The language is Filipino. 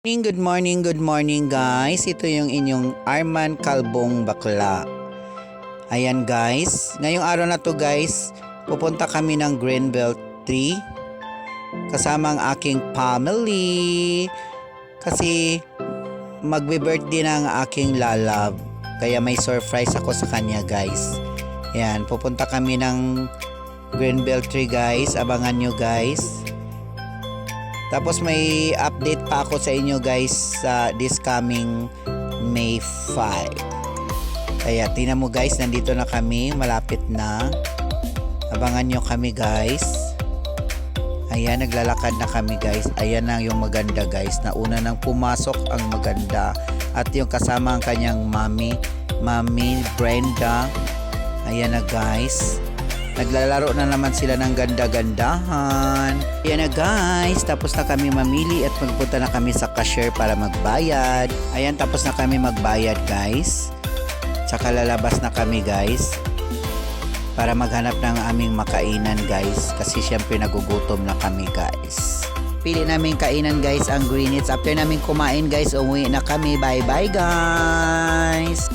Good morning guys. Ito yung inyong Arman Kalbong Bakla. Ayan guys, ngayong araw na to guys, pupunta kami ng Greenbelt Tree kasama ang aking family kasi magbe-birthday na ang aking lalab. Kaya may surprise ako sa kanya guys. Ayan, pupunta kami ng Greenbelt Tree guys, abangan nyo guys. Tapos may update pa ako sa inyo guys sa this coming May 5. Kaya tingnan mo guys, nandito na kami, malapit na. Abangan nyo kami guys. Ayan, naglalakad na kami guys. Ayan na yung maganda guys. Nauna nang pumasok ang maganda. At yung kasama ang kanyang Mami Brenda. Ayan na guys. Naglalaro na naman sila ng ganda-gandahan. Ayan na guys, tapos na kami mamili at magpunta na kami sa cashier para magbayad. Ayan, tapos na kami magbayad guys. Tsaka lalabas na kami guys para maghanap ng aming makainan guys. Kasi syempre nagugutom na kami guys. Pili namin kainan guys ang Greenwich. After namin kumain guys, umuwi na kami. Bye bye guys!